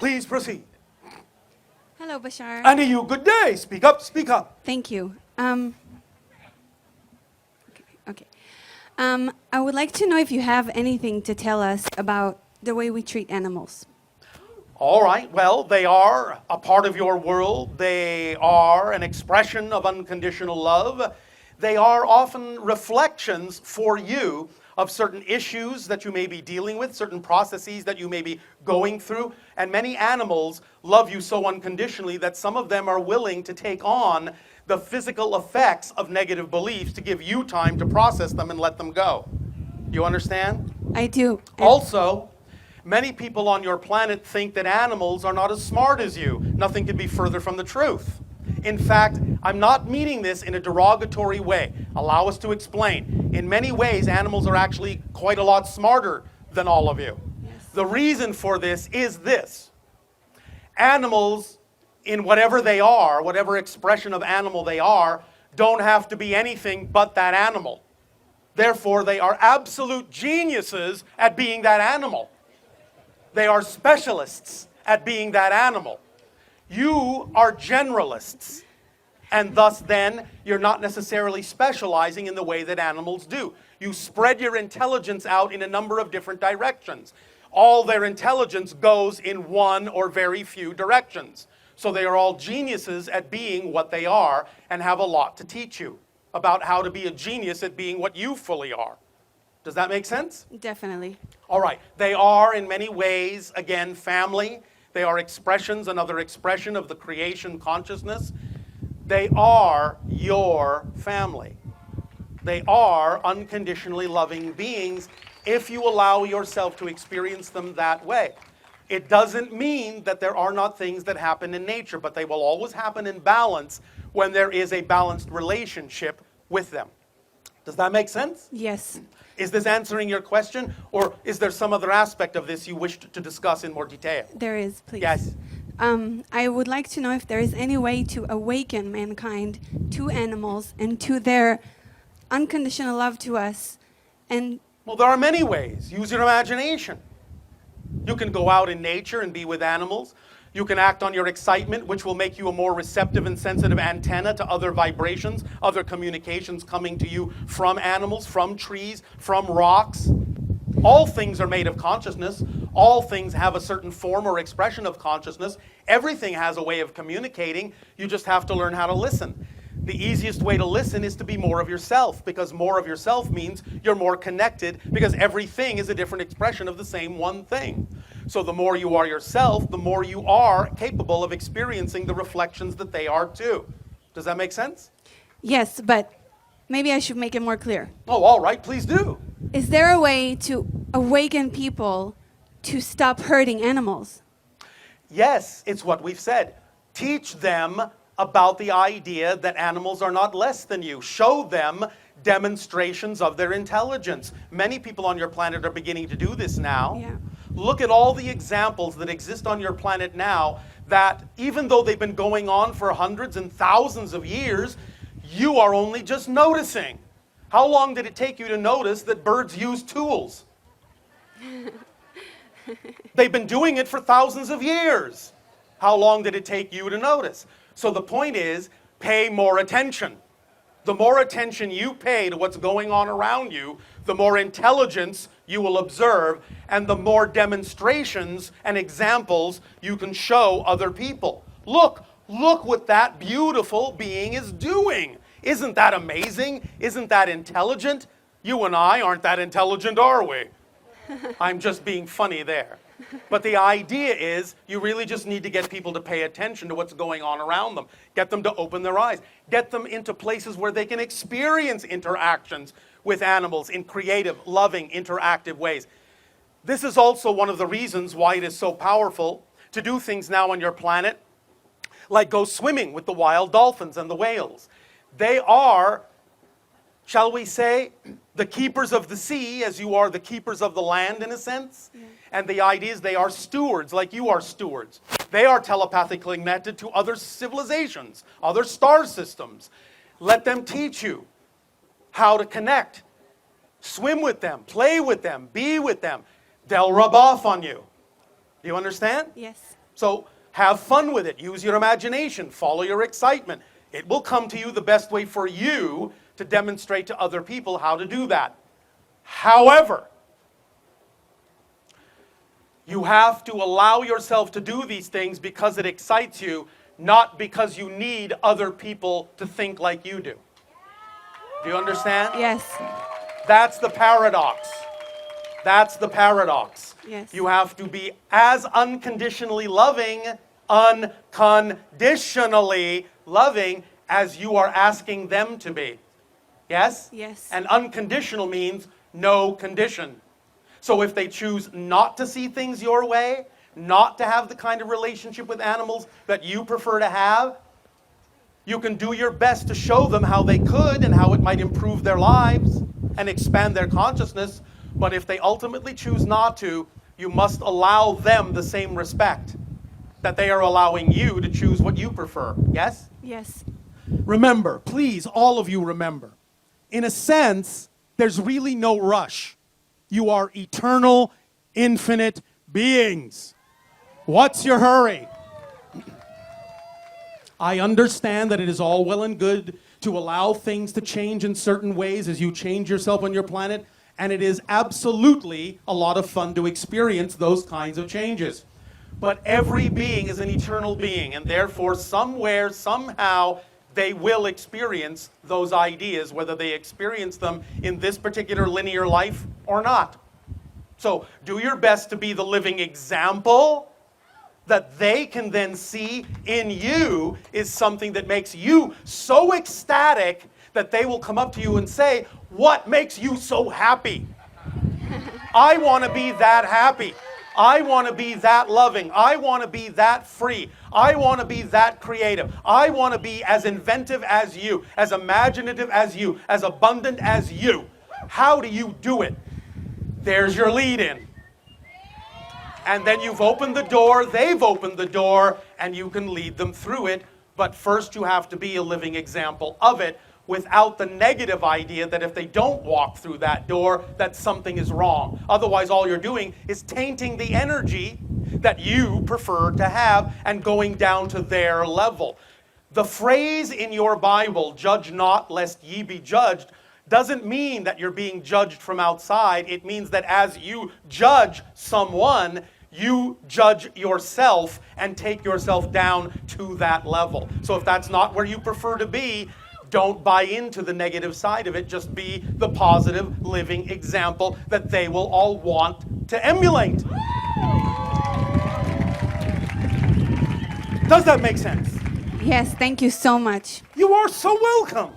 Please proceed. Hello, Bashar. And to you, good day. Speak up, speak up. Thank you. Okay. I would like to know if you have anything to tell us about the way we treat animals. All right, well, they are a part of your world. They are an expression of unconditional love. They are often reflections for you of certain issues that you may be dealing with, certain processes that you may be going through. And many animals love you so unconditionally that some of them are willing to take on the physical effects of negative beliefs to give you time to process them and let them go. You understand? I do. Also, many people on your planet think that animals are not as smart as you. Nothing could be further from the truth. In fact, I'm not meaning this in a derogatory way. Allow us to explain. In many ways, animals are actually quite a lot smarter than all of you. Yes. The reason for this is this. Animals, in whatever they are, whatever expression of animal they are, don't have to be anything but that animal. Therefore, they are absolute geniuses at being that animal. They are specialists at being that animal. You are generalists, and thus then you're not necessarily specializing in the way that animals do. You spread your intelligence out in a number of different directions. All their intelligence goes in one or very few directions. So they are all geniuses at being what they are and have a lot to teach you about how to be a genius at being what you fully are. Does that make sense? Definitely. All right. They are in many ways, again, family. They are expressions, another expression of the creation consciousness. They are your family. They are unconditionally loving beings if you allow yourself to experience them that way. It doesn't mean that there are not things that happen in nature, but they will always happen in balance when there is a balanced relationship with them. Does that make sense? Yes. Is this answering your question, or is there some other aspect of this you wished to discuss in more detail? There is, please. Yes. I would like to know if there is any way to awaken mankind to animals and to their unconditional love to us. And Well, there are many ways. Use your imagination. You can go out in nature and be with animals. You can act on your excitement, which will make you a more receptive and sensitive antenna to other vibrations, other communications coming to you from animals, from trees, from rocks. All things are made of consciousness. All things have a certain form or expression of consciousness. Everything has a way of communicating. You just have to learn how to listen. The easiest way to listen is to be more of yourself, because more of yourself means you're more connected, because everything is a different expression of the same one thing. So the more you are yourself, the more you are capable of experiencing the reflections that they are too. Does that make sense? yes, but maybe I should make it more clear. Oh, all right, please do. Is there a way to awaken people to stop hurting animals? Yes, it's what we've said. Teach them about the idea that animals are not less than you. Show them demonstrations of their intelligence. Many people on your planet are beginning to do this now. Yeah. Look at all the examples that exist on your planet now that, even though they've been going on for hundreds and thousands of years, you are only just noticing. How long did it take you to notice that birds use tools? They've been doing it for thousands of years. How long did it take you to notice? So the point is, pay more attention. The more attention you pay to what's going on around you, the more intelligence you will observe, and the more demonstrations and examples you can show other people. Look what that beautiful being is doing. Isn't that amazing? Isn't that intelligent? You and I aren't that intelligent, are we? I'm just being funny there. But the idea is you really just need to get people to pay attention to what's going on around them. Get them to open their eyes. Get them into places where they can experience interactions with animals in creative, loving, interactive ways. This is also one of the reasons why it is so powerful to do things now on your planet, like go swimming with the wild dolphins and the whales. They are, shall we say, the keepers of the sea, as you are the keepers of the land in a sense. Yeah. And the idea is they are stewards, like you are stewards. They are telepathically connected to other civilizations, other star systems. Let them teach you how to connect. Swim with them, play with them, be with them. They'll rub off on you. Do you understand? Yes. So have fun with it. Use your imagination. Follow your excitement. It will come to you the best way for you to demonstrate to other people how to do that. However, you have to allow yourself to do these things because it excites you, not because you need other people to think like you do. Do you understand? Yes. That's the paradox. That's the paradox. Yes. You have to be as unconditionally loving, unconditionally loving as you are asking them to be. Yes? Yes. And unconditional means no condition. So if they choose not to see things your way, not to have the kind of relationship with animals that you prefer to have, you can do your best to show them how they could and how it might improve their lives and expand their consciousness. But if they ultimately choose not to, you must allow them the same respect that they are allowing you to choose what you prefer. Yes? Yes. Remember, please, all of you remember, in a sense, there's really no rush. You are eternal, infinite beings. What's your hurry? I understand that it is all well and good to allow things to change in certain ways as you change yourself on your planet, and it is absolutely a lot of fun to experience those kinds of changes. But every being is an eternal being, and therefore somewhere, somehow, they will experience those ideas, whether they experience them in this particular linear life or not. So do your best to be the living example that they can then see in you is something that makes you so ecstatic that they will come up to you and say, "What makes you so happy?" I want to be that happy. I want to be that loving. I want to be that free. I want to be that creative. I want to be as inventive as you, as imaginative as you, as abundant as you. How do you do it? There's your lead in. And then you've opened the door, they've opened the door, and you can lead them through it. But first you have to be a living example of it without the negative idea that if they don't walk through that door, that something is wrong. Otherwise, all you're doing is tainting the energy that you prefer to have and going down to their level. The phrase in your Bible, "Judge not, lest ye be judged," doesn't mean that you're being judged from outside. It means that as you judge someone, you judge yourself and take yourself down to that level. So if that's not where you prefer to be, don't buy into the negative side of it. Just be the positive, living example that they will all want to emulate. Does that make sense? Yes, thank you so much. You are so welcome.